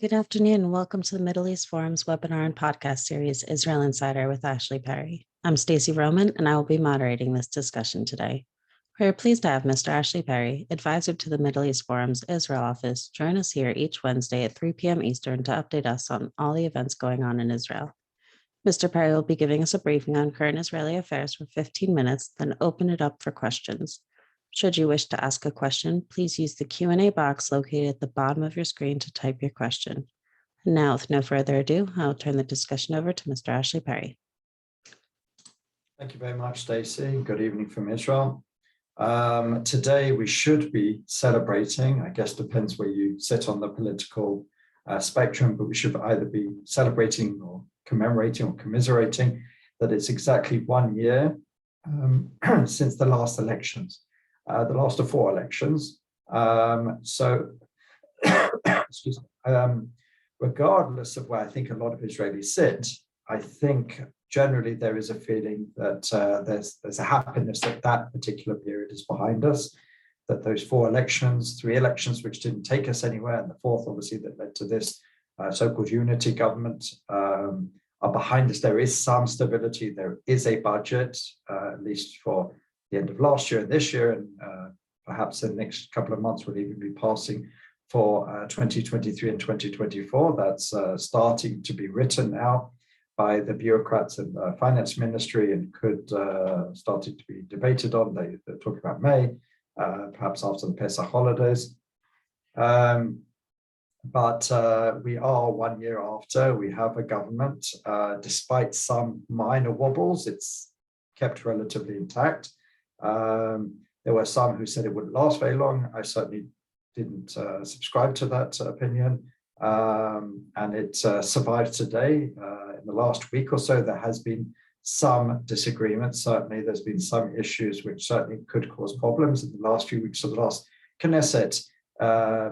Good afternoon, and welcome to the Middle East Forum's webinar and podcast series, Israel Insider with Ashley Perry. I'm Stacey Roman, and I will be moderating this discussion today. We are pleased to have Mr. Ashley Perry, advisor to the Middle East Forum's Israel office, join us here each Wednesday at 3 p.m. Eastern to update us on all the events going on in Israel. Mr. Perry will be giving us a briefing on current Israeli affairs for 15 minutes, then open it up for questions. Should you wish to ask a question, please use the Q&A box located at the bottom of your screen to type your question. Now, with no further ado, I'll turn the discussion over to Mr. Ashley Perry. Thank you very much, Stacey. Good evening from Israel. Today, we should be celebrating, I guess depends where you sit on the political spectrum, but we should either be celebrating or commemorating or commiserating that it's exactly 1 year since the last elections. The last of 4 elections. Excuse me. Regardless of where I think a lot of Israelis sit, I think generally there is a feeling that there's a happiness that that particular period is behind us, that those 4 elections, 3 elections which didn't take us anywhere, and the 4th obviously that led to this so-called unity government are behind us. There is some stability, there is a budget, at least for the end of last year and this year, and perhaps in the next couple of months we'll even be passing for 2023 and 2024. That's starting to be written now by the bureaucrats in the finance ministry and could starting to be debated on. They're talking about May, perhaps after the Pesach holidays. But we are 1 year after. We have a government, despite some minor wobbles, it's kept relatively intact. There were some who said it wouldn't last very long. I certainly didn't subscribe to that opinion, and it survived today. In the last week or so, there has been some disagreement. Certainly, there's been some issues which certainly could cause problems. In the last few weeks of the last Knesset,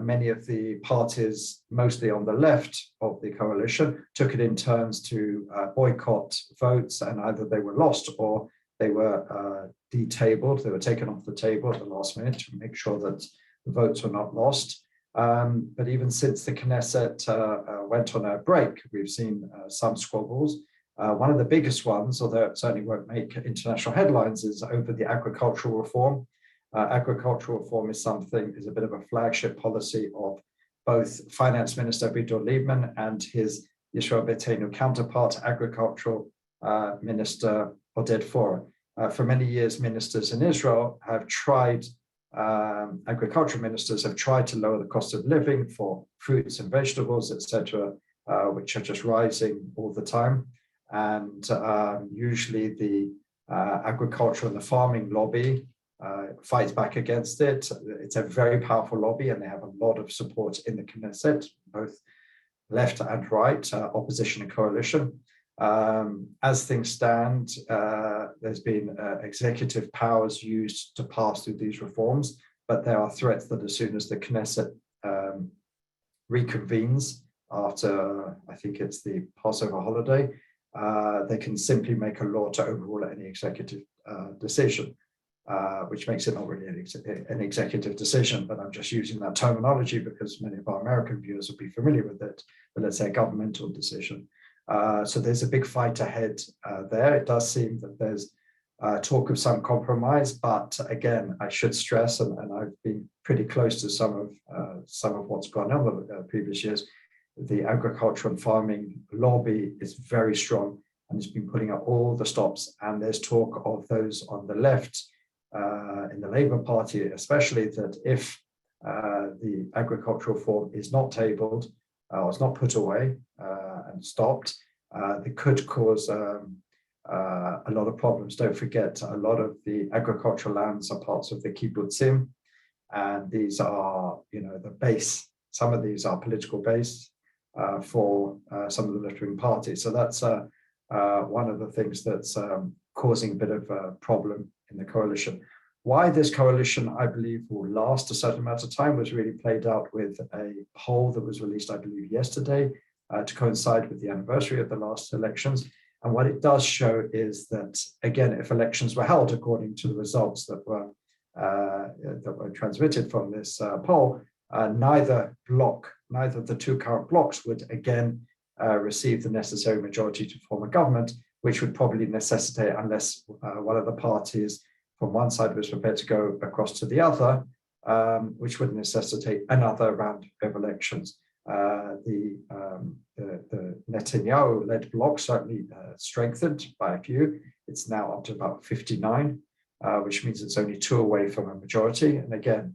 many of the parties, mostly on the left of the coalition, took it in turns to boycott votes, and either they were lost or they were detabled. They were taken off the table at the last minute to make sure that the votes were not lost. But even since the Knesset went on a break, we've seen some squabbles. One of the biggest ones, although it certainly won't make international headlines, is over the agricultural reform. Agricultural reform is a bit of a flagship policy of both Finance Minister Avigdor Lieberman and his Yisrael Beitenu counterpart, Agricultural Minister Oded Forer. For many years, ministers in Israel have tried, agricultural ministers have tried to lower the cost of living for fruits and vegetables, etc., which are just rising all the time. And usually the agricultural and the farming lobby fights back against it. It's a very powerful lobby, and they have a lot of support in the Knesset, both left and right, opposition and coalition. As things stand, there's been executive powers used to pass through these reforms, but there are threats that as soon as the Knesset reconvenes after, I think it's the Passover holiday, they can simply make a law to overrule any executive decision, which makes it not really an executive decision, but I'm just using that terminology because many of our American viewers will be familiar with it, but let's say a governmental decision. So there's a big fight ahead there. It does seem that there's talk of some compromise, but again, I should stress, and I've been pretty close to some of what's gone on in the previous years, the agriculture and farming lobby is very strong and it's been putting up all the stops. And there's talk of those on the left, in the Labour Party especially, that if the agricultural reform is not tabled, or is not put away and stopped, it could cause a lot of problems. Don't forget, a lot of the agricultural lands are parts of the kibbutzim, and these are, the base. Some of these are political base for some of the left-wing parties. So that's one of the things that's causing a bit of a problem in the coalition. Why this coalition, I believe, will last a certain amount of time was really played out with a poll that was released, I believe, yesterday to coincide with the anniversary of the last elections. And what it does show is that, again, if elections were held according to the results that were transmitted from this poll, neither bloc neither of the two current blocs would again receive the necessary majority to form a government, which would probably necessitate, unless one of the parties from one side was prepared to go across to the other, which would necessitate another round of elections. The Netanyahu-led bloc certainly strengthened by a few. It's now up to about 59, which means it's only 2 away from a majority. And again,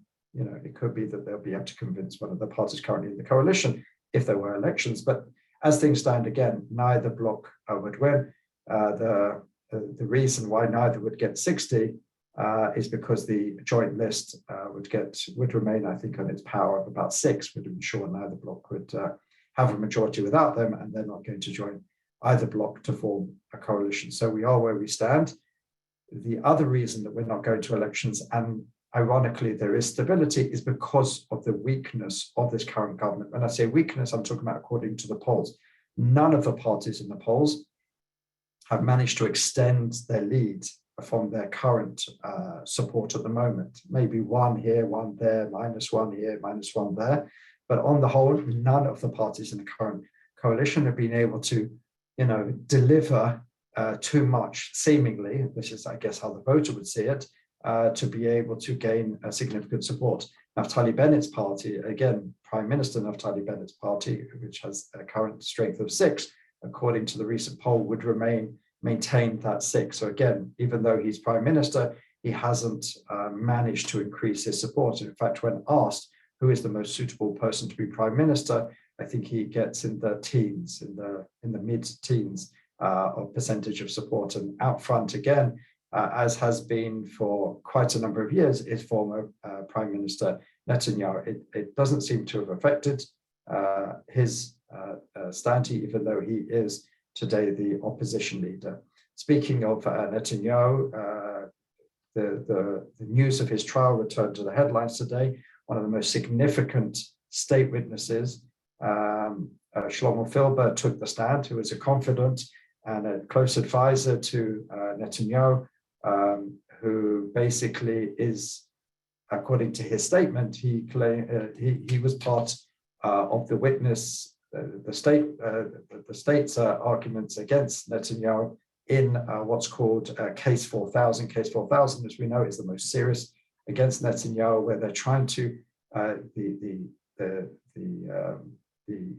it could be that they'll be able to convince one of the parties currently in the coalition if there were elections. But as things stand, again, neither bloc would win. The reason why neither would get 60 is because the joint list would remain, I think, on its power of about 6, would ensure neither bloc would have a majority without them, and they're not going to join either bloc to form a coalition. So we are where we stand. The other reason that we're not going to elections, and ironically there is stability, is because of the weakness of this current government. When I say weakness, I'm talking about according to the polls. None of the parties in the polls have managed to extend their lead from their current support at the moment. Maybe one here, one there, -1 here, -1 there. But on the whole, none of the parties in the current coalition have been able to, deliver too much, seemingly, which is, I guess, how the voter would see it, to be able to gain a significant support. Naftali Bennett's party, again, Prime Minister Naftali Bennett's party, which has a current strength of 6, according to the recent poll, would maintain that 6. So again, even though he's Prime Minister, he hasn't managed to increase his support. In fact, when asked who is the most suitable person to be Prime Minister, I think he gets in the teens, in the mid-teens of percentage of support. And out front again, as has been for quite a number of years, is former Prime Minister Netanyahu. It doesn't seem to have affected his stand, even though he is today the opposition leader. Speaking of Netanyahu, the news of his trial returned to the headlines today. One of the most significant state witnesses, Shlomo Filber, took the stand, who was a confidant and a close advisor to Netanyahu, who basically is, according to his statement, he was part of the witness, the state's arguments against Netanyahu in what's called Case 4000. Case 4000, as we know, is the most serious against Netanyahu, where they're trying to the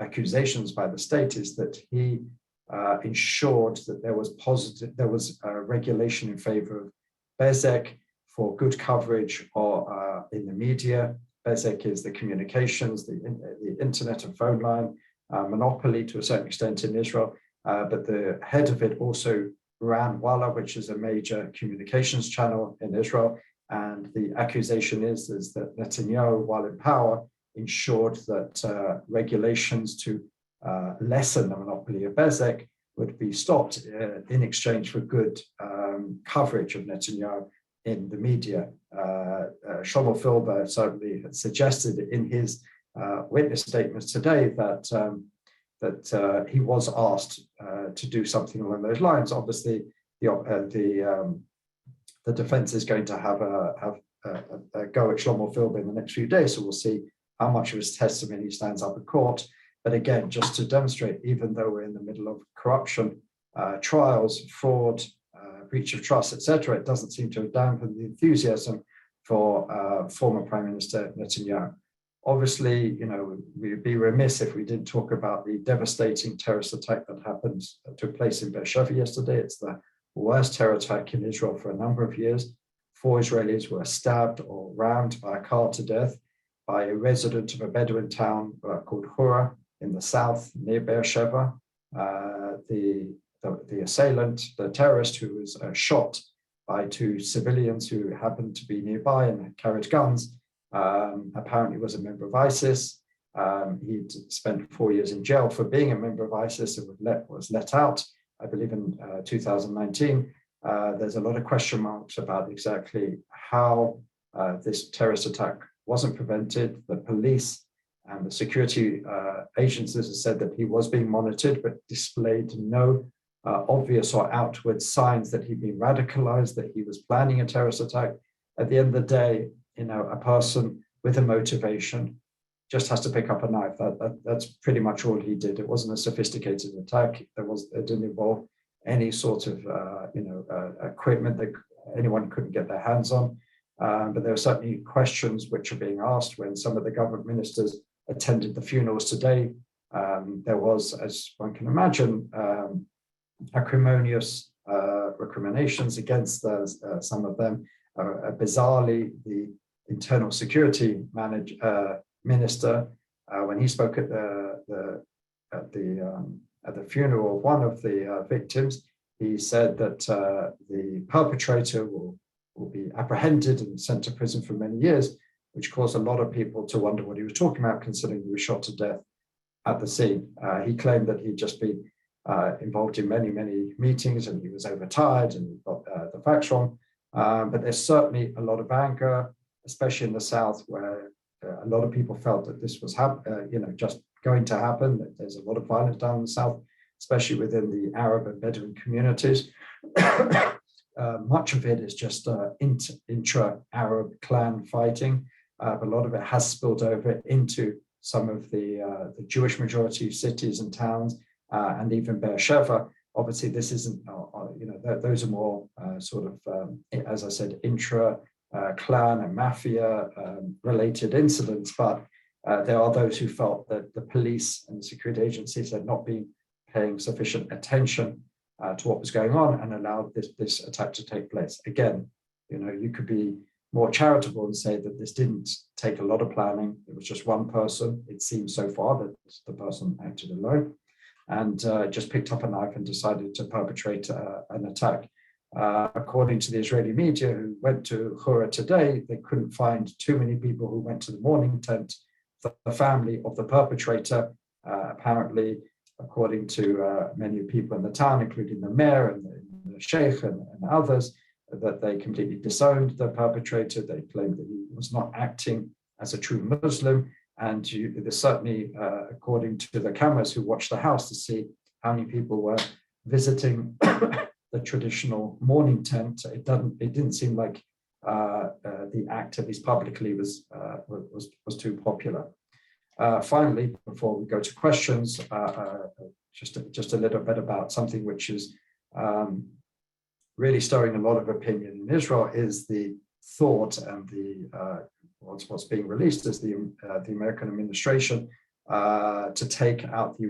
accusations by the state is that he ensured that there was regulation in favor of Bezek for good coverage or in the media. Bezek is the communications, the internet and phone line monopoly to a certain extent in Israel, but the head of it also ran Walla, which is a major communications channel in Israel. And the accusation is that Netanyahu, while in power, ensured that regulations to lessen the monopoly of Bezek would be stopped in exchange for good coverage of Netanyahu in the media. Shlomo Filber certainly had suggested in his witness statements today that he was asked to do something along those lines. Obviously, the defense is going to have a go at Shlomo Filber in the next few days, so we'll see how much of his testimony stands up in court. But again, just to demonstrate, even though we're in the middle of corruption, trials, fraud, breach of trust, etc., it doesn't seem to have dampened the enthusiasm for former Prime Minister Netanyahu. Obviously, we'd be remiss if we didn't talk about the devastating terrorist attack that took place in Beersheba yesterday. It's the worst terror attack in Israel for a number of years. 4 Israelis were stabbed or rammed by a car to death by a resident of a Bedouin town called Hura in the south near Beersheba. The assailant, the terrorist who was shot by 2 civilians who happened to be nearby and carried guns, apparently was a member of ISIS. He'd spent 4 years in jail for being a member of ISIS and was let out, I believe, in 2019. There's a lot of question marks about exactly how this terrorist attack wasn't prevented. The police and the security agencies have said that he was being monitored, but displayed no obvious or outward signs that he'd been radicalized, that he was planning a terrorist attack. At the end of the day, a person with a motivation just has to pick up a knife. That's pretty much all he did. It wasn't a sophisticated attack. It didn't involve any sort of equipment that anyone couldn't get their hands on. But there are certainly questions which are being asked when some of the government ministers attended the funerals today. There was, as one can imagine, acrimonious recriminations against some of them. Bizarrely, the internal security minister, when he spoke at the funeral of one of the victims, he said that the perpetrator will be apprehended and sent to prison for many years, which caused a lot of people to wonder what he was talking about, considering he was shot to death at the scene. He claimed that he'd just been involved in many, many meetings and he was overtired and he got the facts wrong. But there's certainly a lot of anger, especially in the South, where a lot of people felt that this was just going to happen. There's a lot of violence down in the South, especially within the Arab and Bedouin communities. Much of it is just intra-Arab clan fighting, but a lot of it has spilled over into some of the Jewish majority cities and towns, and even Beersheba. Obviously, this isn't, those are more as I said, intra-clan and mafia related incidents, but there are those who felt that the police and the security agencies had not been paying sufficient attention to what was going on and allowed this attack to take place. Again, you could be more charitable and say that this didn't take a lot of planning. It was just one person. It seems so far that the person acted alone and just picked up a knife and decided to perpetrate an attack. According to the Israeli media who went to Hura today, they couldn't find too many people who went to the mourning tent for the family of the perpetrator. Apparently, according to many people in the town, including the mayor and the sheikh and others, that they completely disowned the perpetrator. They claimed that he was not acting as a true Muslim. And there's certainly, according to the cameras who watched the house to see how many people were visiting the traditional mourning tent, it didn't seem like the act, at least publicly, was too popular. Finally, before we go to questions, just a little bit about something which is really stirring a lot of opinion in Israel is the thought and what's being released as the American administration to take out the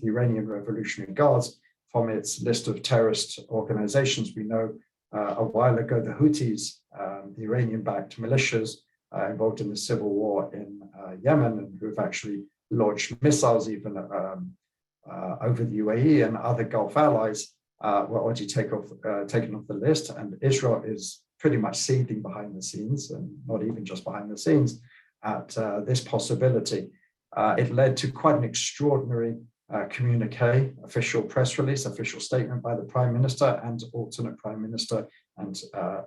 Iranian Revolutionary Guards from its list of terrorist organizations. We know a while ago the Houthis, the Iranian-backed militias involved in the civil war in Yemen, and who've actually launched missiles even over the UAE and other Gulf allies, were already taken off the list. And Israel is pretty much seething behind the scenes, and not even just behind the scenes, at this possibility. It led to quite an extraordinary communique, official press release, official statement by the Prime Minister and alternate Prime Minister and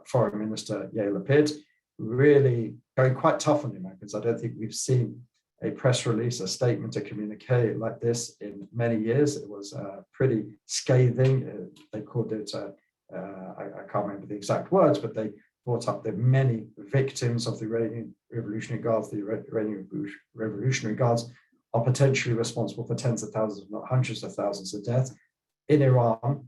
Foreign Minister Yair Lapid, really going quite tough on the Americans. I don't think we've seen a press release, a statement, a communique like this in many years. It was pretty scathing. They called it, I can't remember the exact words, but they brought up the many victims of the Iranian Revolutionary Guards. The Iranian Revolutionary Guards are potentially responsible for tens of thousands, if not hundreds of thousands of deaths in Iran,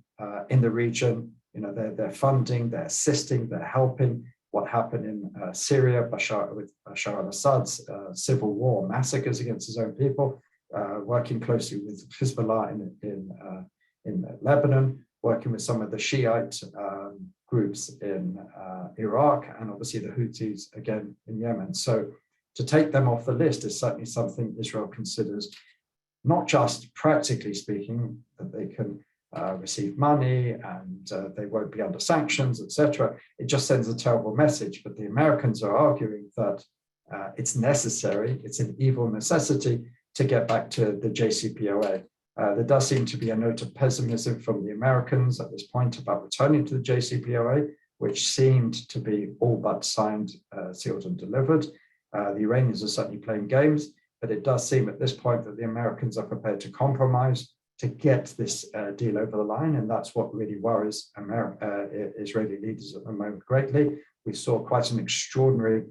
in the region. They're funding, they're assisting, they're helping what happened in Syria with Bashar al-Assad's civil war, massacres against his own people, working closely with Hezbollah in Lebanon, working with some of the Shiite groups in Iraq, and obviously the Houthis again in Yemen. So to take them off the list is certainly something Israel considers, not just practically speaking, that they can receive money and they won't be under sanctions, etc. It just sends a terrible message. But the Americans are arguing that it's necessary, it's an evil necessity to get back to the JCPOA. There does seem to be a note of pessimism from the Americans at this point about returning to the JCPOA, which seemed to be all but signed, sealed and delivered. The Iranians are certainly playing games, but it does seem at this point that the Americans are prepared to compromise to get this deal over the line, and that's what really worries Israeli leaders at the moment greatly. We saw quite an extraordinary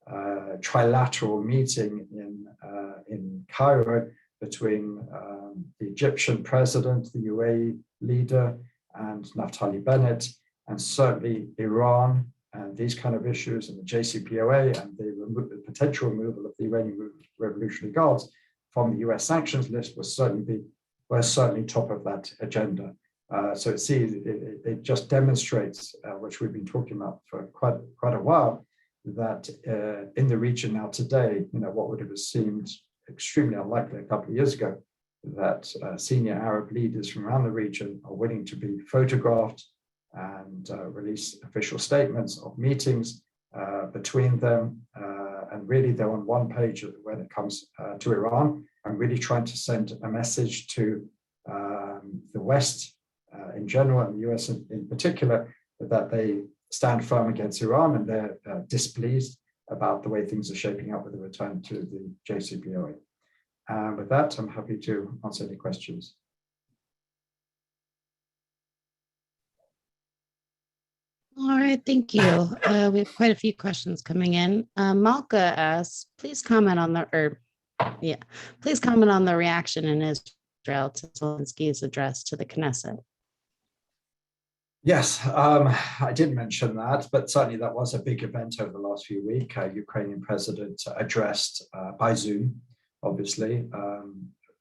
trilateral meeting in Cairo between the Egyptian president, the UAE leader, and Naftali Bennett, and certainly Iran and these kind of issues, and the JCPOA and the potential removal of the Iranian Revolutionary Guards from the US sanctions list were certainly top of that agenda. So it just demonstrates, which we've been talking about for quite a while, that in the region now today, what would have seemed extremely unlikely a couple of years ago, that senior Arab leaders from around the region are willing to be photographed and release official statements of meetings between them. And really they're on one page when it comes to Iran, and really trying to send a message to the West in general, and the US in particular, that they stand firm against Iran, and they're displeased about the way things are shaping up with the return to the JCPOA. With that, I'm happy to answer any questions. All right, thank you. We have quite a few questions coming in. Malka asks, please comment on the reaction in Israel to Zelensky's address to the Knesset. Yes, I did mention that, but certainly that was a big event over the last few weeks. Ukrainian president addressed by Zoom, obviously.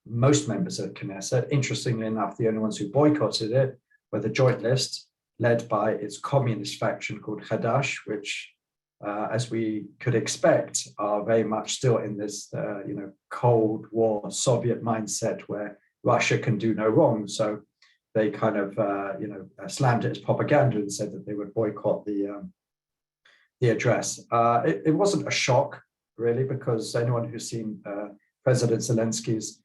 Most members of Knesset, interestingly enough, the only ones who boycotted it were the Joint List, led by its communist faction called Hadash, which, as we could expect, are very much still in this, Cold War Soviet mindset where Russia can do no wrong. So they kind of, slammed it as propaganda and said that they would boycott the address. It wasn't a shock, really, because anyone who's seen President Zelensky's,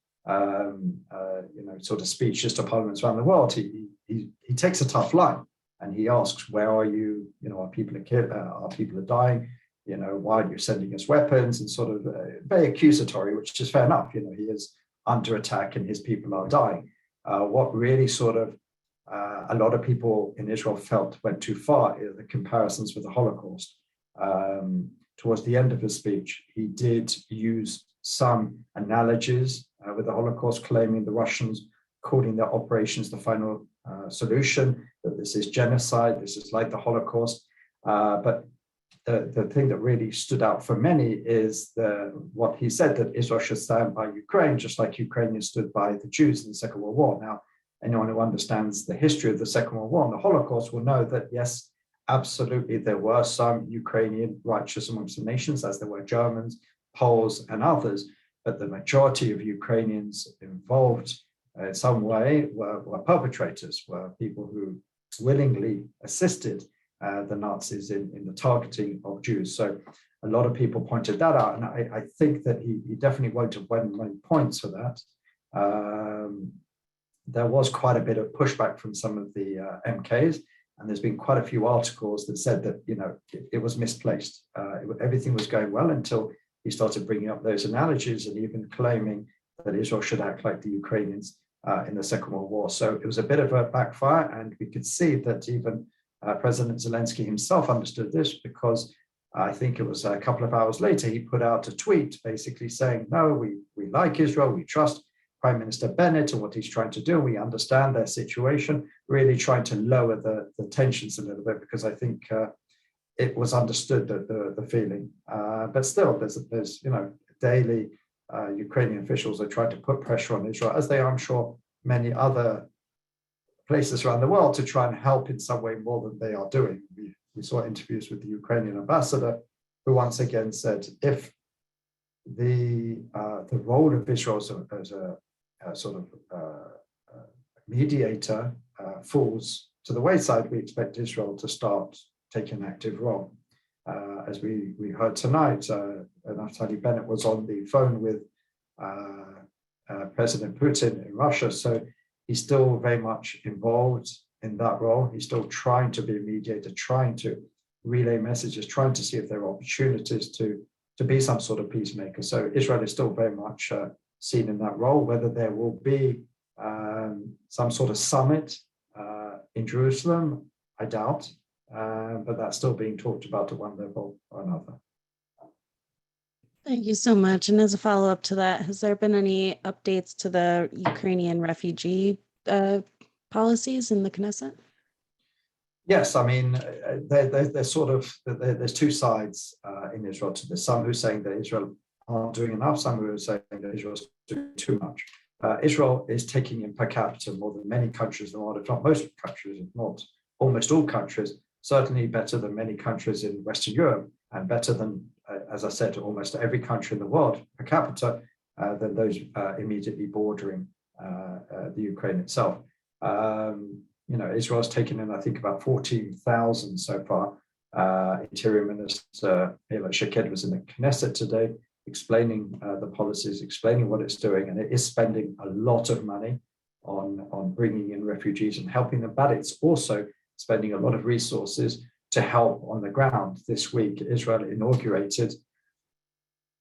sort of speeches to parliaments around the world, he takes a tough line, and he asks, "Where are you? Our people are dying. Why are you sending us weapons?" And sort of very accusatory, which is fair enough. He is under attack, and his people are dying. What really sort of a lot of people in Israel felt went too far is the comparisons with the Holocaust. Towards the end of his speech, he did use some analogies with the Holocaust, claiming the Russians calling their operations the final solution, that this is genocide, this is like the Holocaust. But the thing that really stood out for many is what he said, that Israel should stand by Ukraine, just like Ukrainians stood by the Jews in the Second World War. Now, anyone who understands the history of the Second World War and the Holocaust will know that, yes, absolutely, there were some Ukrainian righteous amongst the nations, as there were Germans, Poles, and others, but the majority of Ukrainians involved in some way were perpetrators, were people who willingly assisted the Nazis in the targeting of Jews. So a lot of people pointed that out, and I think that he definitely won't have won points for that. There was quite a bit of pushback from some of the MKs, and there's been quite a few articles that said that it was misplaced. Everything was going well until he started bringing up those analogies and even claiming that Israel should act like the Ukrainians in the Second World War. So it was a bit of a backfire, and we could see that even President Zelensky himself understood this, because I think it was a couple of hours later, he put out a tweet basically saying, no, we like Israel, we trust Prime Minister Bennett and what he's trying to do, we understand their situation, really trying to lower the tensions a little bit, because I think it was understood that the feeling. But still, there's daily Ukrainian officials are trying to put pressure on Israel, as they are, I'm sure, many other places around the world, to try and help in some way more than they are doing. We saw interviews with the Ukrainian ambassador, who once again said, if the role of Israel as a sort of mediator falls to the wayside, we expect Israel to start taking an active role. As we heard tonight, Naftali Bennett was on the phone with President Putin in Russia, so he's still very much involved in that role. He's still trying to be a mediator, trying to relay messages, trying to see if there are opportunities to be some sort of peacemaker. So Israel is still very much seen in that role. Whether there will be some sort of summit in Jerusalem, I doubt, but that's still being talked about at one level or another. Thank you so much. And as a follow-up to that, has there been any updates to the Ukrainian refugee policies in the Knesset? Yes, I mean, they're sort of, there's two sides in Israel to this. Some who are saying that Israel aren't doing enough, some who are saying that Israel's doing too much. Israel is taking in per capita more than many countries in the world, if not most countries, if not almost all countries, certainly better than many countries in Western Europe, and better than, as I said, almost every country in the world per capita, than those immediately bordering the Ukraine itself. Israel's taken in, I think, about 14,000 so far. Interior Minister Ayelet Shaked was in the Knesset today, explaining the policies, explaining what it's doing, and it is spending a lot of money on bringing in refugees and helping them, but it's also spending a lot of resources to help on the ground. This week, Israel inaugurated,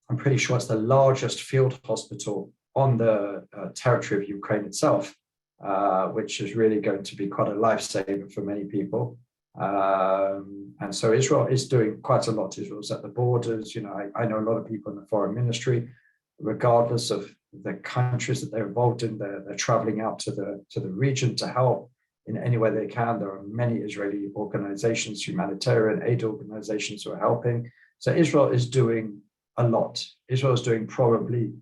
I'm pretty sure it's the largest field hospital on the territory of Ukraine itself, which is really going to be quite a lifesaver for many people. And so Israel is doing quite a lot. Israel's at the borders. I know a lot of people in the foreign ministry, regardless of the countries that they're involved in, they're traveling out to the region to help in any way they can. There are many Israeli organizations, humanitarian aid organizations who are helping. So Israel is doing a lot. Israel is doing probably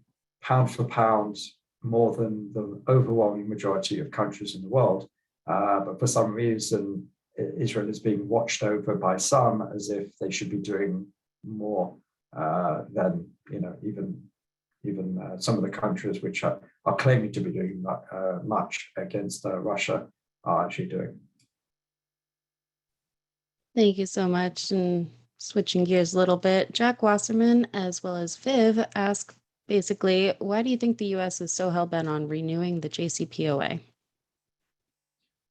pound for pound more than the overwhelming majority of countries in the world. But for some reason, Israel is being watched over by some as if they should be doing more than even some of the countries which are claiming to be doing much against Russia are actually doing. Thank you so much. And switching gears a little bit, Jack Wasserman as well as Viv ask basically, why do you think the U.S. is so hell-bent on renewing the JCPOA?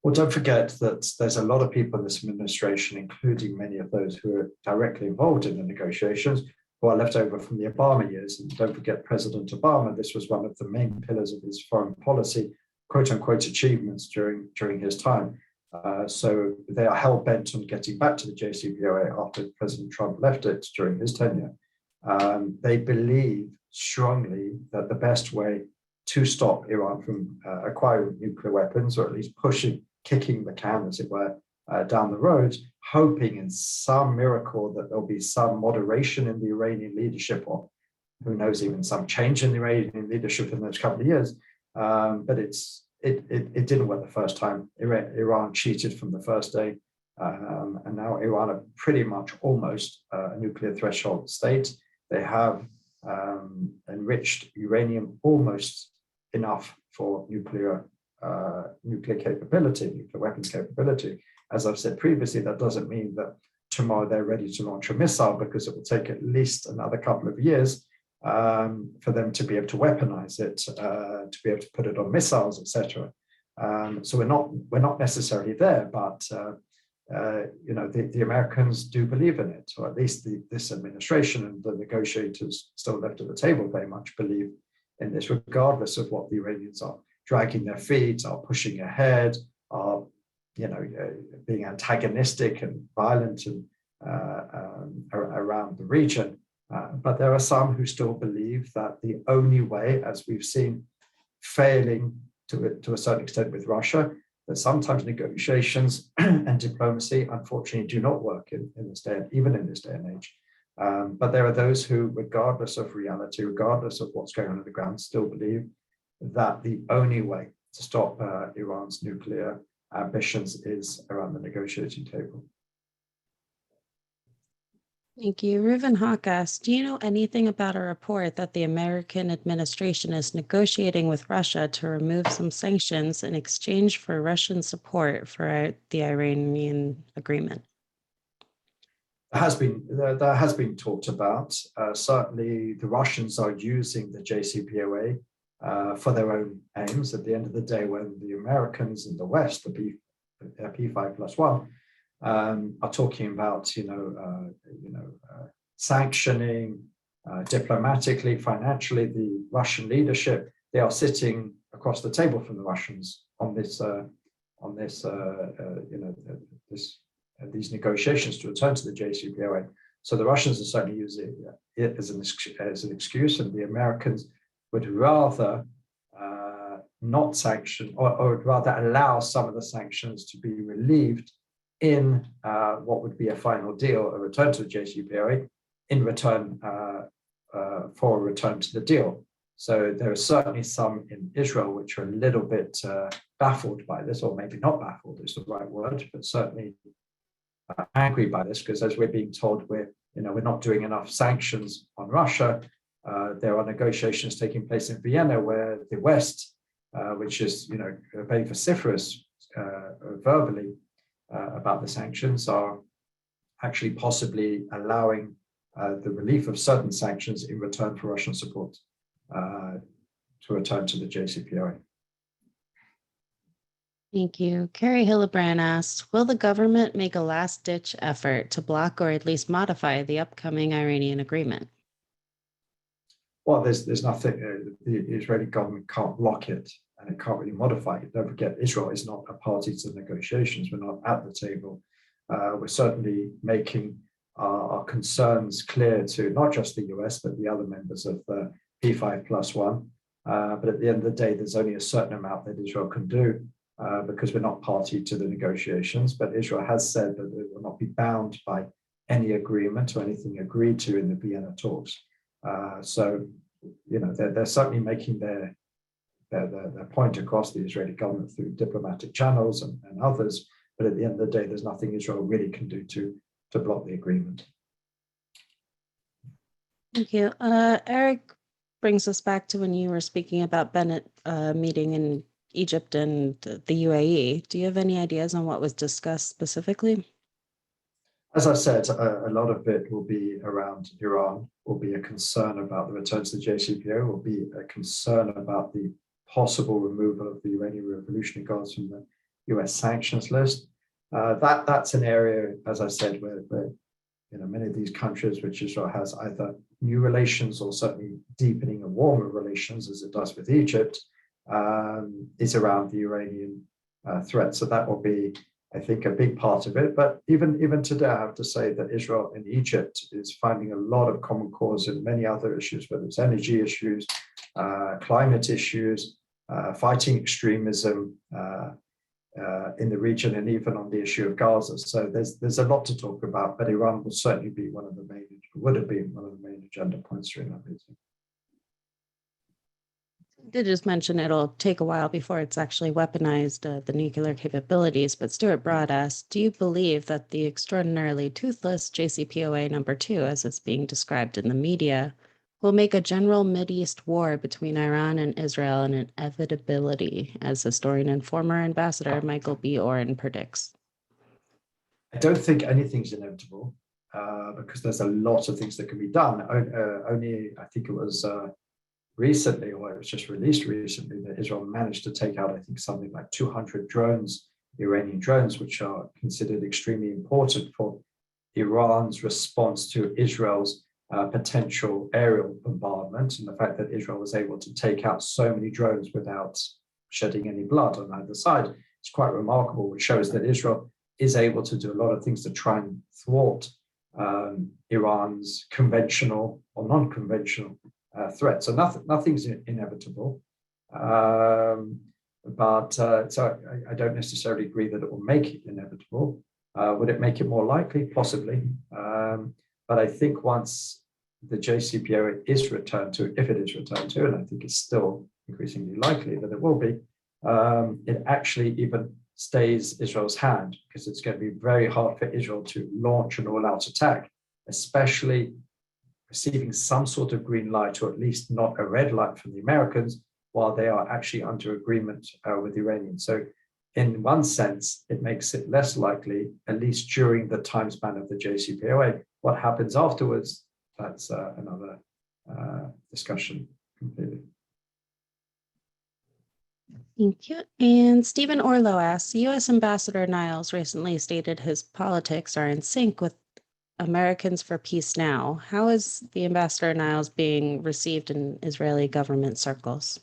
Well, don't forget that there's a lot of people in this administration, including many of those who are directly involved in the negotiations, who are left over from the Obama years. And don't forget President Obama, this was one of the main pillars of his foreign policy, quote unquote, achievements during his time. So they are hell-bent on getting back to the JCPOA after President Trump left it during his tenure. They believe strongly that the best way to stop Iran from acquiring nuclear weapons, or at least kicking the can, as it were, down the road, hoping in some miracle that there'll be some moderation in the Iranian leadership, or who knows, even some change in the Iranian leadership in the next couple of years. But it didn't work the first time. Iran cheated from the first day, and now Iran are pretty much almost a nuclear threshold state. They have enriched uranium almost enough for nuclear capability, nuclear weapons capability. As I've said previously, that doesn't mean that tomorrow they're ready to launch a missile, because it will take at least another couple of years for them to be able to weaponize it, to be able to put it on missiles, etc. So we're not necessarily there, but the Americans do believe in it, or at least this administration and the negotiators still left at the table very much believe in this, regardless of what the Iranians are dragging their feet, are pushing ahead, are being antagonistic and violent and around the region. But there are some who still believe that the only way, as we've seen failing to a certain extent with Russia, that sometimes negotiations and diplomacy, unfortunately, do not work in this day, even in this day and age. But there are those who, regardless of reality, regardless of what's going on the ground, still believe that the only way to stop Iran's nuclear ambitions is around the negotiating table. Thank you. Reuven Hawk asks, do you know anything about a report that the American administration is negotiating with Russia to remove some sanctions in exchange for Russian support for the Iranian agreement? That has been talked about. Certainly, the Russians are using the JCPOA for their own aims. At the end of the day, when the Americans and the West, the P5+1, are talking about sanctioning diplomatically, financially the Russian leadership, they are sitting across the table from the Russians on these negotiations to return to the JCPOA. So the Russians are certainly using it as an excuse, and the Americans would rather not sanction, or would rather allow some of the sanctions to be relieved in what would be a final deal, a return to the JCPOA, in return for a return to the deal. So there are certainly some in Israel which are a little bit baffled by this, or maybe not baffled is the right word, but certainly angry by this, because as we're being told, we're not doing enough sanctions on Russia. There are negotiations taking place in Vienna where the West, which is very vociferous verbally about the sanctions, are actually possibly allowing the relief of certain sanctions in return for Russian support to return to the JCPOA. Thank you. Carrie Hillebrand asks, will the government make a last-ditch effort to block or at least modify the upcoming Iranian agreement? Well, there's nothing, the Israeli government can't block it, and it can't really modify it. Don't forget, Israel is not a party to the negotiations. We're not at the table. We're certainly making our concerns clear to not just the US, but the other members of the P5+1. But at the end of the day, there's only a certain amount that Israel can do because we're not party to the negotiations. But Israel has said that it will not be bound by any agreement or anything agreed to in the Vienna talks. So, they're certainly making their point across, the Israeli government, through diplomatic channels and others. But at the end of the day, there's nothing Israel really can do to block the agreement. Thank you. Eric brings us back to when you were speaking about Bennett meeting in Egypt and the UAE. Do you have any ideas on what was discussed specifically? As I said, a lot of it will be around Iran, will be a concern about the return to the JCPOA, will be a concern about the possible removal of the Iranian Revolutionary Guards from the US sanctions list. That's an area, as I said, where many of these countries which Israel has either new relations or certainly deepening and warmer relations, as it does with Egypt, is around the Iranian threat. So that will be, I think, a big part of it. But even today, I have to say that Israel and Egypt is finding a lot of common cause in many other issues, whether it's energy issues, climate issues, fighting extremism in the region, and even on the issue of Gaza. So there's a lot to talk about, but Iran will certainly be would have been one of the main agenda points during that meeting. You did just mention it'll take a while before it's actually weaponized the nuclear capabilities, but Stuart Broad asked, do you believe that the extraordinarily toothless JCPOA #2, as it's being described in the media, will make a general Mideast war between Iran and Israel an inevitability, as historian and former ambassador Michael B. Oren predicts? I don't think anything's inevitable because there's a lot of things that can be done. Only, I think it was recently, or it was just released recently, that Israel managed to take out, I think, something like 200 drones, Iranian drones, which are considered extremely important for Iran's response to Israel's potential aerial bombardment, and the fact that Israel was able to take out so many drones without shedding any blood on either side is quite remarkable, which shows that Israel is able to do a lot of things to try and thwart Iran's conventional or non-conventional threat. So nothing's inevitable. So I don't necessarily agree that it will make it inevitable. Would it make it more likely? Possibly. But I think once the JCPOA is returned to, if it is returned to, and I think it's still increasingly likely that it will be, it actually even stays Israel's hand, because it's going to be very hard for Israel to launch an all-out attack, especially receiving some sort of green light, or at least not a red light from the Americans, while they are actually under agreement with the Iranians. So in one sense, it makes it less likely, at least during the time span of the JCPOA. What happens afterwards, that's another discussion completely. Thank you. And Stephen Orlow asks, U.S. Ambassador Niles recently stated his politics are in sync with Americans for Peace Now. How is the Ambassador Niles being received in Israeli government circles?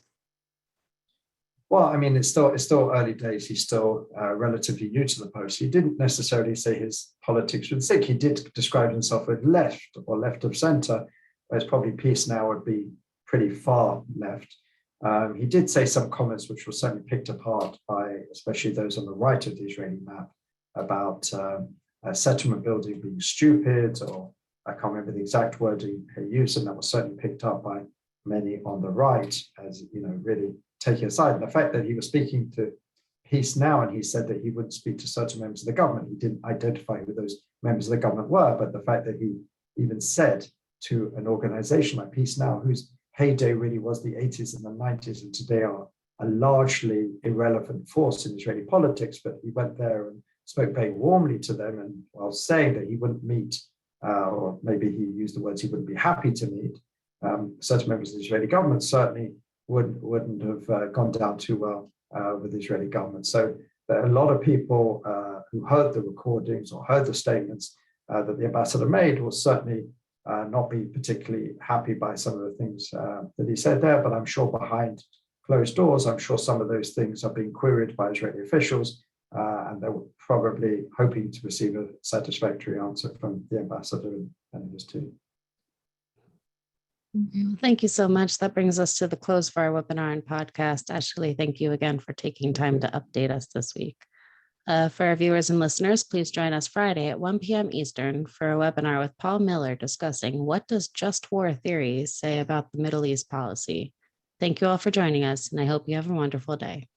Well, I mean, it's still early days. He's still relatively new to the post. He didn't necessarily say his politics would sink. He did describe himself as left or left of center, whereas probably Peace Now would be pretty far left. He did say some comments which were certainly picked apart by especially those on the right of the Israeli map about settlement building being stupid, or I can't remember the exact wording he used, and that was certainly picked up by many on the right as, really taking a side. And the fact that he was speaking to Peace Now and he said that he wouldn't speak to certain members of the government, he didn't identify who those members of the government were, but the fact that he even said to an organization like Peace Now, whose heyday really was the 80s and the 90s, and today are a largely irrelevant force in Israeli politics, but he went there and spoke very warmly to them, and while saying that he wouldn't meet, or maybe he used the words he wouldn't be happy to meet, certain members of the Israeli government, certainly wouldn't have gone down too well with the Israeli government. So there are a lot of people who heard the recordings or heard the statements that the ambassador made will certainly not be particularly happy by some of the things that he said there, but I'm sure behind closed doors, I'm sure some of those things are being queried by Israeli officials, and they're probably hoping to receive a satisfactory answer from the ambassador and his team. Thank you so much. That brings us to the close of our webinar and podcast. Ashley, thank you again for taking time to update us this week. For our viewers and listeners, please join us Friday at 1 p.m. Eastern for a webinar with Paul Miller discussing what does just war theory say about the Middle East policy. Thank you all for joining us, and I hope you have a wonderful day.